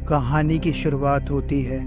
कहानी की शुरुआत होती है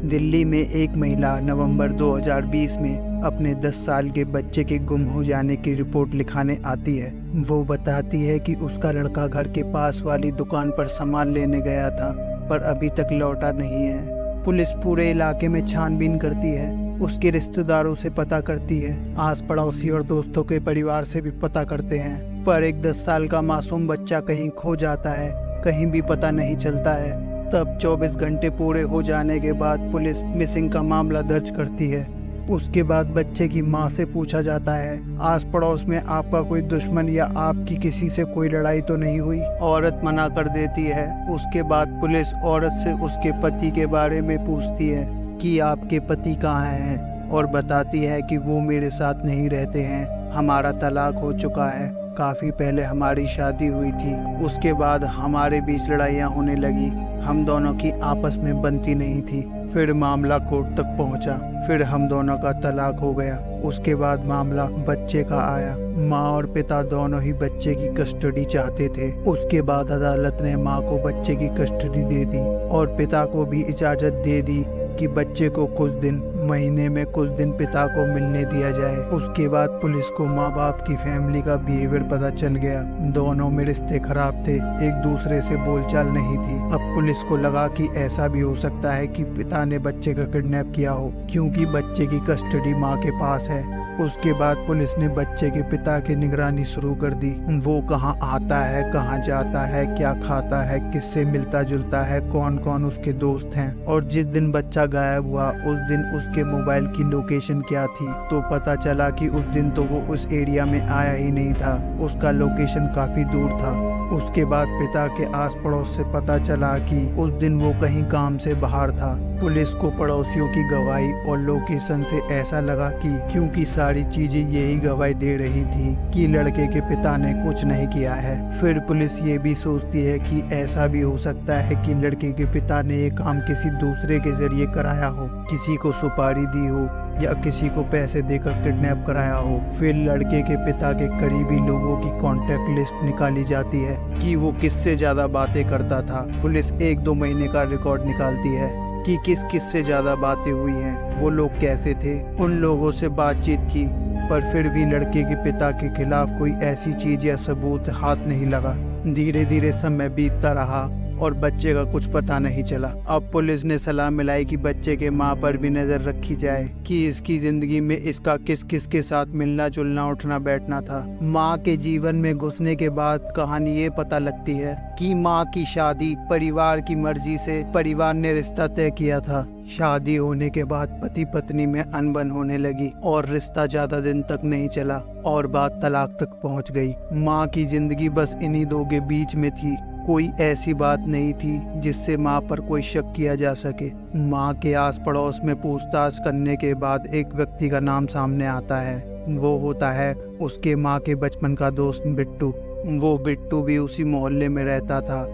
दिल्ली में। एक महिला नवंबर 2020 में अपने 10 साल के बच्चे के गुम हो जाने की रिपोर्ट लिखाने आती है। वो बताती है कि उसका लड़का घर के पास वाली दुकान पर सामान लेने गया था, पर अभी तक लौटा नहीं है। पुलिस पूरे इलाके में छानबीन करती है, उसके रिश्तेदारों से पता करती है, आस पड़ोसी और दोस्तों के परिवार से भी पता करते हैं, पर एक 10 साल का मासूम बच्चा कहीं खो जाता है, कहीं भी पता नहीं चलता है। तब 24 घंटे पूरे हो जाने के बाद पुलिस मिसिंग का मामला दर्ज करती है। उसके बाद बच्चे की मां से पूछा जाता है, आस पड़ोस में आपका कोई दुश्मन या आपकी किसी से कोई लड़ाई तो नहीं हुई? औरत मना कर देती है। उसके बाद पुलिस औरत से उसके पति के बारे में पूछती है कि आपके पति कहाँ हैं, और बताती है कि वो मेरे साथ नहीं रहते हैं, हमारा तलाक हो चुका है, काफ़ी पहले हमारी शादी हुई थी, उसके बाद हमारे बीच लड़ाइयाँ होने लगी, हम दोनों की आपस में बनती नहीं थी। फिर मामला कोर्ट तक पहुंचा, फिर हम दोनों का तलाक हो गया। उसके बाद मामला बच्चे का आया। माँ और पिता दोनों ही बच्चे की कस्टडी चाहते थे। उसके बाद अदालत ने माँ को बच्चे की कस्टडी दे दी और पिता को भी इजाज़त दे दी कि बच्चे को कुछ दिन, महीने में कुछ दिन पिता को मिलने दिया जाए। उसके बाद पुलिस को माँ बाप की फैमिली का बिहेवियर पता चल गया। दोनों में रिश्ते खराब थे, एक दूसरे से बोलचाल नहीं थी। अब पुलिस को लगा कि ऐसा भी हो सकता है कि पिता ने बच्चे का किडनैप किया हो, क्योंकि बच्चे की कस्टडी माँ के पास है। उसके बाद पुलिस ने बच्चे के पिता की निगरानी शुरू कर दी। वो कहाँ आता है, कहाँ जाता है, क्या खाता है, किससे मिलता जुलता है, कौन कौन उसके दोस्त हैं, और जिस दिन बच्चा गायब हुआ उस दिन उसके मोबाइल की लोकेशन क्या थी। तो पता चला कि उस दिन तो वो उस एरिया में आया ही नहीं था, उसका लोकेशन काफी दूर था। उसके बाद पिता के आस पड़ोस से पता चला कि उस दिन वो कहीं काम से बाहर था। पुलिस को पड़ोसियों की गवाही और लोकेशन से ऐसा लगा कि क्योंकि सारी चीजें यही गवाही दे रही थी कि लड़के के पिता ने कुछ नहीं किया है। फिर पुलिस ये भी सोचती है कि ऐसा भी हो सकता है कि लड़के के पिता ने ये काम किसी दूसरे के जरिए कराया हो, किसी को सुपारी दी हो या किसी को पैसे देकर किडनैप कराया हो। फिर लड़के के पिता के करीबी लोगों की कांटेक्ट लिस्ट निकाली जाती है कि वो किससे ज्यादा बातें करता था। पुलिस 1-2 महीने का रिकॉर्ड निकालती है कि किस किस से ज्यादा बातें हुई हैं, वो लोग कैसे थे। उन लोगों से बातचीत की, पर फिर भी लड़के के पिता के खिलाफ कोई ऐसी चीज या सबूत हाथ नहीं लगा। धीरे धीरे समय बीतता रहा और बच्चे का कुछ पता नहीं चला। अब पुलिस ने सलाह मिलाई कि बच्चे के माँ पर भी नजर रखी जाए कि इसकी जिंदगी में इसका किस किस के साथ मिलना जुलना उठना बैठना था। माँ के जीवन में घुसने के बाद कहानी ये पता लगती है कि माँ की शादी परिवार की मर्जी से परिवार ने रिश्ता तय किया था। शादी होने के बाद पति पत्नी में अनबन होने लगी और रिश्ता ज्यादा दिन तक नहीं चला और बात तलाक तक पहुंच गई। माँ की जिंदगी बस इन्हीं दो के बीच में थी, कोई ऐसी बात नहीं थी जिससे माँ पर कोई शक किया जा सके। माँ के आस पड़ोस में पूछताछ करने के बाद एक व्यक्ति का नाम सामने आता है। वो होता है उसके माँ के बचपन का दोस्त बिट्टू। वो बिट्टू भी उसी मोहल्ले में रहता था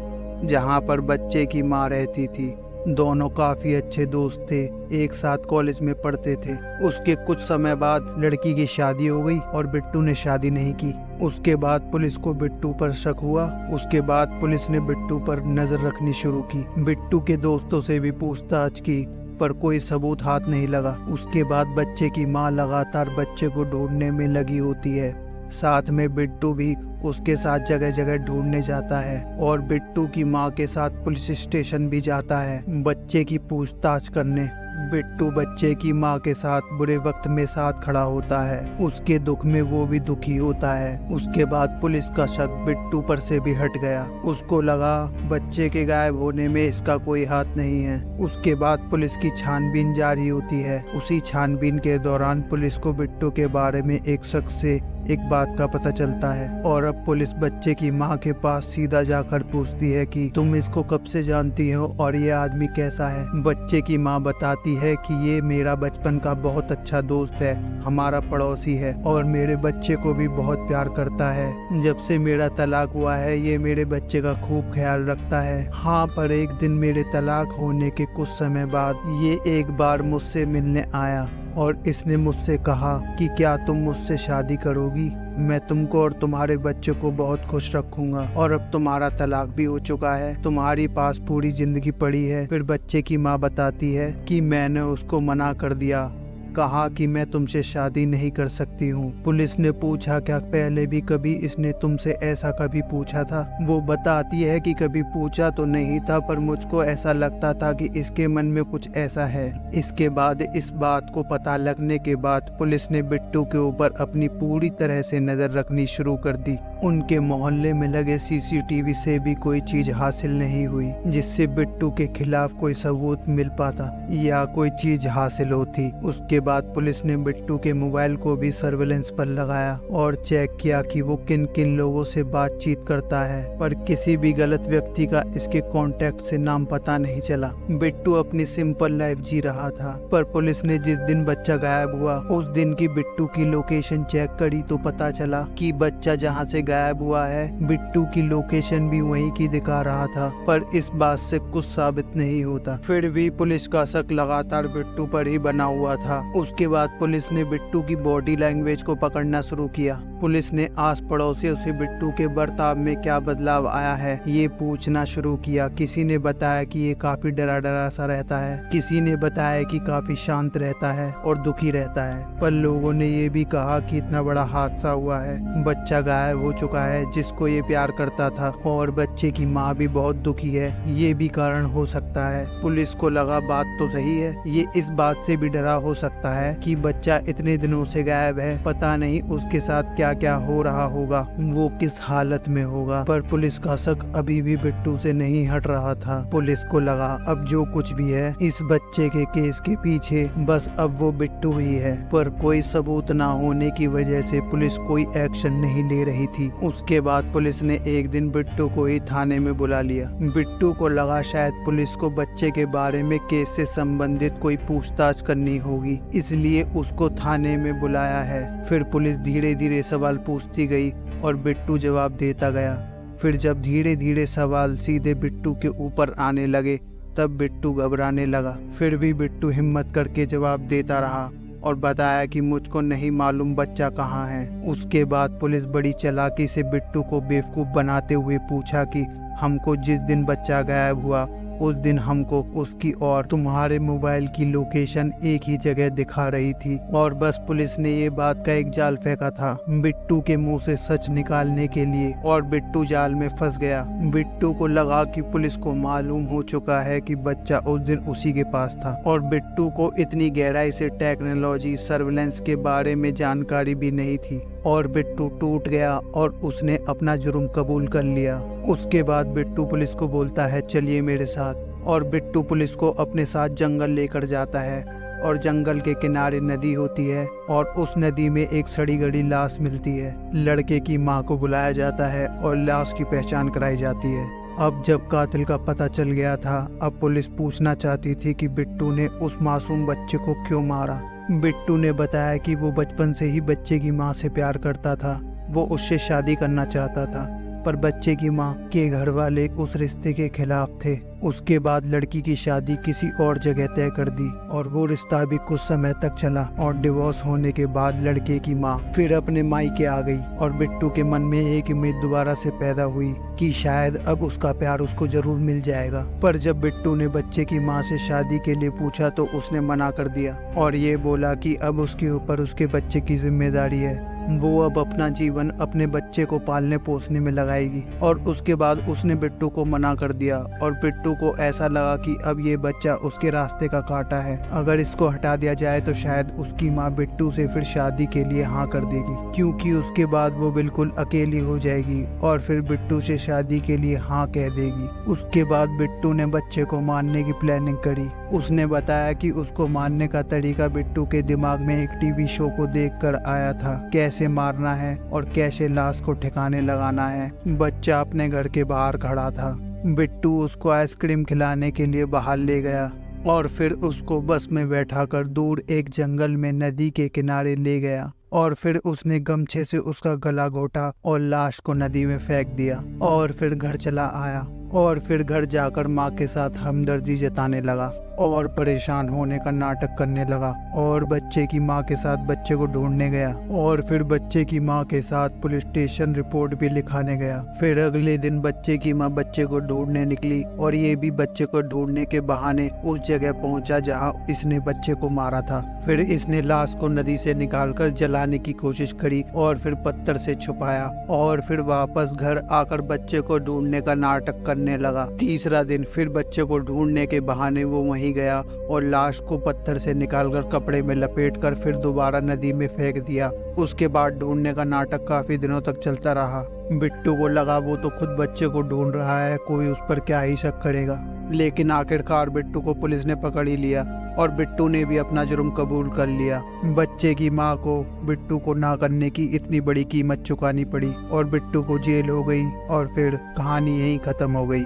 जहाँ पर बच्चे की माँ रहती थी। दोनों काफी अच्छे दोस्त थे, एक साथ कॉलेज में पढ़ते थे। उसके कुछ समय बाद लड़की की शादी हो गई और बिट्टू ने शादी नहीं की। उसके बाद पुलिस को बिट्टू पर शक हुआ। उसके बाद पुलिस ने बिट्टू पर नजर रखनी शुरू की। बिट्टू के दोस्तों से भी पूछताछ की, पर कोई सबूत हाथ नहीं लगा। उसके बाद बच्चे की माँ लगातार बच्चे को ढूंढने में लगी होती है, साथ में बिट्टू भी उसके साथ जगह जगह ढूंढने जाता है और बिट्टू की माँ के साथ पुलिस स्टेशन भी जाता है बच्चे की पूछताछ करने। बिट्टू बच्चे की माँ के साथ बुरे वक्त में साथ खड़ा होता है, उसके दुख में वो भी दुखी होता है। उसके बाद पुलिस का शक बिट्टू पर से भी हट गया। उसको लगा बच्चे के गायब होने में इसका कोई हाथ नहीं है। उसके बाद पुलिस की छानबीन जारी होती है। उसी छानबीन के दौरान पुलिस को बिट्टू के बारे में एक शख्स से एक बात का पता चलता है और अब पुलिस बच्चे की माँ के पास सीधा जाकर पूछती है कि तुम इसको कब से जानती हो और ये आदमी कैसा है। बच्चे की माँ बताती है कि ये मेरा बचपन का बहुत अच्छा दोस्त है, हमारा पड़ोसी है और मेरे बच्चे को भी बहुत प्यार करता है। जब से मेरा तलाक हुआ है ये मेरे बच्चे का खूब ख्याल रखता है। हाँ, पर एक दिन मेरे तलाक होने के कुछ समय बाद ये एक बार मुझसे मिलने आया और इसने मुझसे कहा कि क्या तुम मुझसे शादी करोगी। मैं तुमको और तुम्हारे बच्चे को बहुत खुश रखूंगा और अब तुम्हारा तलाक भी हो चुका है, तुम्हारे पास पूरी जिंदगी पड़ी है। फिर बच्चे की माँ बताती है कि मैंने उसको मना कर दिया, कहा कि मैं तुमसे शादी नहीं कर सकती हूँ। पुलिस ने पूछा क्या पहले भी कभी इसने तुमसे ऐसा कभी पूछा था? वो बताती है कि कभी पूछा तो नहीं था, पर मुझको ऐसा लगता था कि इसके मन में कुछ ऐसा है। इसके बाद इस बात को पता लगने के बाद पुलिस ने बिट्टू के ऊपर अपनी पूरी तरह से नजर रखनी शुरू कर दी। उनके मोहल्ले में लगे सीसीटीवी से भी कोई चीज हासिल नहीं हुई जिससे बिट्टू के खिलाफ कोई सबूत मिल पाता या कोई चीज हासिल होती। उसके बाद पुलिस ने बिट्टू के मोबाइल को भी सर्वेलेंस पर लगाया और चेक किया कि वो किन किन लोगों से बातचीत करता है, पर किसी भी गलत व्यक्ति का इसके कॉन्टेक्ट से नाम पता नहीं चला। बिट्टू अपनी सिंपल लाइफ जी रहा था, पर पुलिस ने जिस दिन बच्चा गायब हुआ उस दिन की बिट्टू की लोकेशन चेक करी तो पता चला कि बच्चा जहाँ से गायब हुआ है बिट्टू की लोकेशन भी वहीं की दिखा रहा था, पर इस बात से कुछ साबित नहीं होता। फिर भी पुलिस का शक लगातार बिट्टू पर ही बना हुआ था। उसके बाद पुलिस ने बिट्टू की बॉडी लैंग्वेज को पकड़ना शुरू किया। पुलिस ने आस पड़ोसियों से बिट्टू के बर्ताव में क्या बदलाव आया है ये पूछना शुरू किया। किसी ने बताया कि ये काफी डरा डरा सा रहता है, किसी ने बताया कि काफी शांत रहता है और दुखी रहता है, पर लोगों ने ये भी कहा कि इतना बड़ा हादसा हुआ है, बच्चा गायब हो चुका है जिसको ये प्यार करता था और बच्चे की माँ भी बहुत दुखी है, ये भी कारण हो सकता है। पुलिस को लगा बात तो सही है, ये इस बात से भी डरा हो सकता है कि बच्चा इतने दिनों से गायब है, पता नहीं उसके साथ क्या क्या हो रहा होगा, वो किस हालत में होगा। पर पुलिस का शक अभी भी बिट्टू से नहीं हट रहा था। पुलिस को लगा अब जो कुछ भी है इस बच्चे के केस के पीछे बस अब वो बिट्टू ही है, पर कोई सबूत ना होने की वजह से पुलिस कोई एक्शन नहीं ले रही थी। उसके बाद पुलिस ने एक दिन बिट्टू को ही थाने में बुला लिया। बिट्टू को लगा शायद पुलिस को बच्चे के बारे में केस से संबंधित कोई पूछताछ करनी होगी, इसलिए उसको थाने में बुलाया है। फिर पुलिस धीरे धीरे सवाल पूछती गई और बिट्टू जवाब देता गया। फिर जब धीरे धीरे सवाल सीधे बिट्टू के ऊपर आने लगे तब बिट्टू घबराने लगा। फिर भी बिट्टू हिम्मत करके जवाब देता रहा और बताया कि मुझको नहीं मालूम बच्चा कहाँ है। उसके बाद पुलिस बड़ी चालाकी से बिट्टू को बेवकूफ़ बनाते हुए पूछा कि हमको जिस दिन बच्चा गायब हुआ उस दिन हमको उसकी और तुम्हारे मोबाइल की लोकेशन एक ही जगह दिखा रही थी और बस पुलिस ने ये बात का एक जाल फेंका था बिट्टू के मुंह से सच निकालने के लिए और बिट्टू जाल में फंस गया। बिट्टू को लगा कि पुलिस को मालूम हो चुका है कि बच्चा उस दिन उसी के पास था और बिट्टू को इतनी गहराई से टेक्नोलॉजी सर्विलेंस के बारे में जानकारी भी नहीं थी और बिट्टू टूट गया और उसने अपना जुर्म कबूल कर लिया। उसके बाद बिट्टू पुलिस को बोलता है चलिए मेरे साथ, और बिट्टू पुलिस को अपने साथ जंगल लेकर जाता है और जंगल के किनारे नदी होती है और उस नदी में एक सड़ी गड़ी लाश मिलती है। लड़के की मां को बुलाया जाता है और लाश की पहचान कराई जाती है। अब जब कातिल का पता चल गया था अब पुलिस पूछना चाहती थी कि बिट्टू ने उस मासूम बच्चे को क्यों मारा। बिट्टू ने बताया कि वो बचपन से ही बच्चे की मां से प्यार करता था, वो उससे शादी करना चाहता था, पर बच्चे की मां के घर वाले उस रिश्ते के खिलाफ थे। उसके बाद लड़की की शादी किसी और जगह तय कर दी और वो रिश्ता भी कुछ समय तक चला और डिवोर्स होने के बाद लड़के की मां फिर अपने मायके आ गई और बिट्टू के मन में एक उम्मीद दोबारा से पैदा हुई कि शायद अब उसका प्यार उसको जरूर मिल जाएगा। पर जब बिट्टू ने बच्चे की मां से शादी के लिए पूछा तो उसने मना कर दिया और ये बोला कि अब उसके ऊपर उसके बच्चे की जिम्मेदारी है, वो अब अपना जीवन अपने बच्चे को पालने पोसने में लगाएगी। और उसके बाद उसने बिट्टू को मना कर दिया और बिट्टू को ऐसा लगा कि अब ये बच्चा उसके रास्ते का कांटा है, अगर इसको हटा दिया जाए तो शायद उसकी माँ बिट्टू से फिर शादी के लिए हाँ कर देगी, क्योंकि उसके बाद वो बिल्कुल अकेली हो जाएगी और फिर बिट्टू से शादी के लिए हाँ कह देगी। उसके बाद बिट्टू ने बच्चे को मारने की प्लानिंग करी। उसने बताया कि उसको मारने का तरीका बिट्टू के दिमाग में एक टीवी शो को देखकर आया था, कैसे मारना है और कैसे लाश को ठिकाने लगाना है। बच्चा अपने घर के बाहर खड़ा था। बिट्टू उसको आइसक्रीम खिलाने के लिए बाहर ले गया और फिर उसको बस में बैठाकर दूर एक जंगल में नदी के किनारे ले गया और फिर उसने गमछे से उसका गला घोटा और लाश को नदी में फेंक दिया और फिर घर चला आया और फिर घर जाकर माँ के साथ हमदर्दी जताने लगा। और परेशान होने का नाटक करने लगा और बच्चे की माँ के साथ बच्चे को ढूंढने गया और फिर बच्चे की माँ के साथ पुलिस स्टेशन रिपोर्ट भी लिखाने गया। फिर अगले दिन बच्चे की माँ बच्चे को ढूंढने निकली और ये भी बच्चे को ढूंढने के बहाने उस जगह पहुंचा जहां इसने बच्चे को मारा था। फिर इसने लाश को नदी से निकालकर जलाने की कोशिश करी और फिर पत्थर से छुपाया और फिर वापस घर आकर बच्चे को ढूंढने का नाटक करने लगा। तीसरा दिन फिर बच्चे को ढूंढने के बहाने वो वहीं गया और लाश को पत्थर से निकालकर कपड़े में लपेटकर फिर दोबारा नदी में फेंक दिया। उसके बाद ढूंढने का नाटक काफी दिनों तक चलता रहा। बिट्टू को लगा वो तो खुद बच्चे को ढूंढ रहा है, कोई उस पर क्या ही शक करेगा। लेकिन आखिरकार बिट्टू को पुलिस ने पकड़ ही लिया और बिट्टू ने भी अपना जुर्म कबूल कर लिया। बच्चे की माँ को बिट्टू को ना करने की इतनी बड़ी कीमत चुकानी पड़ी और बिट्टू को जेल हो गई और फिर कहानी यहीं खत्म हो गई।